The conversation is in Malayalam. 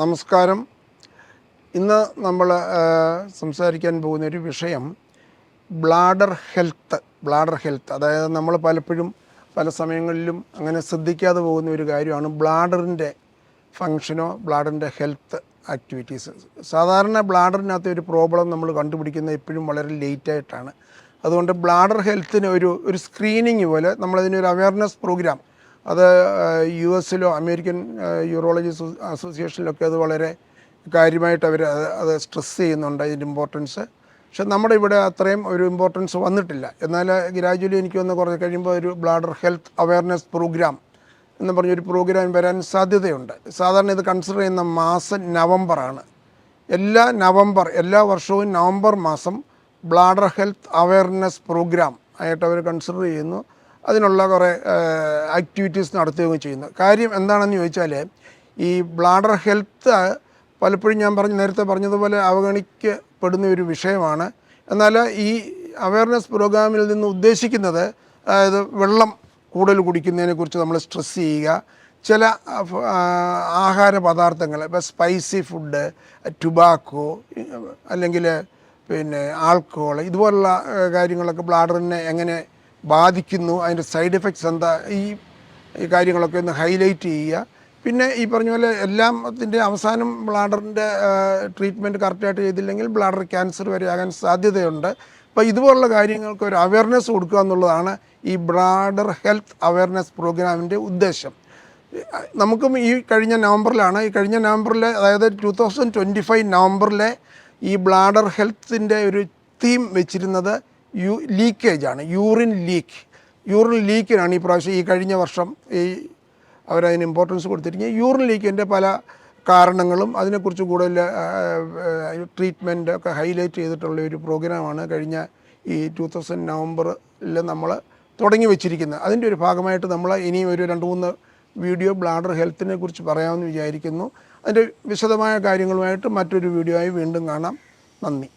നമസ്കാരം. ഇന്ന് നമ്മൾ സംസാരിക്കാൻ പോകുന്നൊരു വിഷയം ബ്ലാഡർ ഹെൽത്ത്. അതായത് നമ്മൾ പലപ്പോഴും പല സമയങ്ങളിലും അങ്ങനെ ശ്രദ്ധിക്കാതെ പോകുന്ന ഒരു കാര്യമാണ് ബ്ലാഡറിൻ്റെ ഫങ്ഷനോ ബ്ലാഡറിൻ്റെ ഹെൽത്ത് ആക്ടിവിറ്റീസ്. സാധാരണ ബ്ലാഡറിനകത്ത് ഒരു പ്രോബ്ലം നമ്മൾ കണ്ടുപിടിക്കുന്നത് എപ്പോഴും വളരെ ലേറ്റായിട്ടാണ്. അതുകൊണ്ട് ബ്ലാഡർ ഹെൽത്തിന് ഒരു സ്ക്രീനിങ് പോലെ നമ്മളതിനൊരു അവയർനെസ് പ്രോഗ്രാം, അത് US-ലോ അമേരിക്കൻ യൂറോളജി അസോസിയേഷനിലൊക്കെ അത് വളരെ കാര്യമായിട്ട് അവർ അത് സ്ട്രെസ് ചെയ്യുന്നുണ്ട്, ഇതിൻ്റെ ഇമ്പോർട്ടൻസ്. പക്ഷെ നമ്മുടെ ഇവിടെ അത്രയും ഒരു ഇമ്പോർട്ടൻസ് വന്നിട്ടില്ല. എന്നാൽ ഗ്രാജുവലി എനിക്ക് വന്ന് കുറച്ച് കഴിയുമ്പോൾ ഒരു ബ്ലാഡർ ഹെൽത്ത് അവയർനെസ് പ്രോഗ്രാം എന്ന് പറഞ്ഞൊരു പ്രോഗ്രാം വരാൻ സാധ്യതയുണ്ട്. സാധാരണ ഇത് കൺസിഡർ ചെയ്യുന്ന മാസം നവംബറാണ്. എല്ലാ വർഷവും നവംബർ മാസം ബ്ലാഡർ ഹെൽത്ത് അവയർനെസ് പ്രോഗ്രാം ആയിട്ട് അവർ കൺസിഡർ ചെയ്യുന്നു. അതിനുള്ള കുറേ ആക്ടിവിറ്റീസ് നടത്തുകയും ചെയ്യുന്നു. കാര്യം എന്താണെന്ന് ചോദിച്ചാൽ, ഈ ബ്ലാഡർ ഹെൽത്ത് പലപ്പോഴും ഞാൻ നേരത്തെ പറഞ്ഞതുപോലെ അവഗണിക്കപ്പെടുന്ന ഒരു വിഷയമാണ്. എന്നാൽ ഈ അവയർനെസ് പ്രോഗ്രാമിൽ നിന്ന് ഉദ്ദേശിക്കുന്നത്, അതായത് വെള്ളം കൂടുതൽ കുടിക്കുന്നതിനെക്കുറിച്ച് നമ്മൾ സ്ട്രെസ് ചെയ്യുക, ചില ആഹാര പദാർത്ഥങ്ങൾ, ഇപ്പോൾ സ്പൈസി ഫുഡ്, ടുബാക്കോ, അല്ലെങ്കിൽ ആൽക്കഹോൾ, ഇതുപോലുള്ള കാര്യങ്ങളൊക്കെ ബ്ലാഡറിനെ എങ്ങനെ ബാധിക്കുന്നു, അതിൻ്റെ സൈഡ് എഫക്ട്സ് എന്താ, ഈ കാര്യങ്ങളൊക്കെ ഒന്ന് ഹൈലൈറ്റ് ചെയ്യുക. പിന്നെ ഈ പറഞ്ഞ പോലെ എല്ലാത്തിൻ്റെ അവസാനം ബ്ലാഡറിൻ്റെ ട്രീറ്റ്മെൻറ്റ് കറക്റ്റായിട്ട് ചെയ്തില്ലെങ്കിൽ ബ്ലാഡർ ക്യാൻസർ വരെ ആകാൻ സാധ്യതയുണ്ട്. അപ്പോൾ ഇതുപോലുള്ള കാര്യങ്ങൾക്ക് ഒരു അവയർനെസ് കൊടുക്കുക എന്നുള്ളതാണ് ഈ ബ്ലാഡർ ഹെൽത്ത് അവയർനെസ് പ്രോഗ്രാമിൻ്റെ ഉദ്ദേശം. നമുക്കും ഈ കഴിഞ്ഞ നവംബറിൽ അതായത് 2025 നവംബറിലെ ഈ ബ്ലാഡർ ഹെൽത്തിൻ്റെ ഒരു തീം വെച്ചിരുന്നത് ലീക്കേജാണ്. യൂറിൻ ലീക്കിനാണ് ഈ പ്രാവശ്യം, ഈ കഴിഞ്ഞ വർഷം അവരതിന് ഇമ്പോർട്ടൻസ് കൊടുത്തിരിക്കുന്നത്. യൂറിൻ ലീക്കിൻ്റെ പല കാരണങ്ങളും അതിനെക്കുറിച്ച് കൂടുതൽ ട്രീറ്റ്മെൻറ്റ് ഒക്കെ ഹൈലൈറ്റ് ചെയ്തിട്ടുള്ള ഒരു പ്രോഗ്രാമാണ് കഴിഞ്ഞ ഈ 2000 നവംബറിൽ നമ്മൾ തുടങ്ങി വെച്ചിരിക്കുന്നത്. അതിൻ്റെ ഒരു ഭാഗമായിട്ട് നമ്മൾ ഇനിയും ഒരു 2-3 വീഡിയോ ബ്ലാഡർ ഹെൽത്തിനെ കുറിച്ച് പറയാമെന്ന് വിചാരിക്കുന്നു. അതിൻ്റെ വിശദമായ കാര്യങ്ങളുമായിട്ട് മറ്റൊരു വീഡിയോ ആയി വീണ്ടും കാണാം. നന്ദി.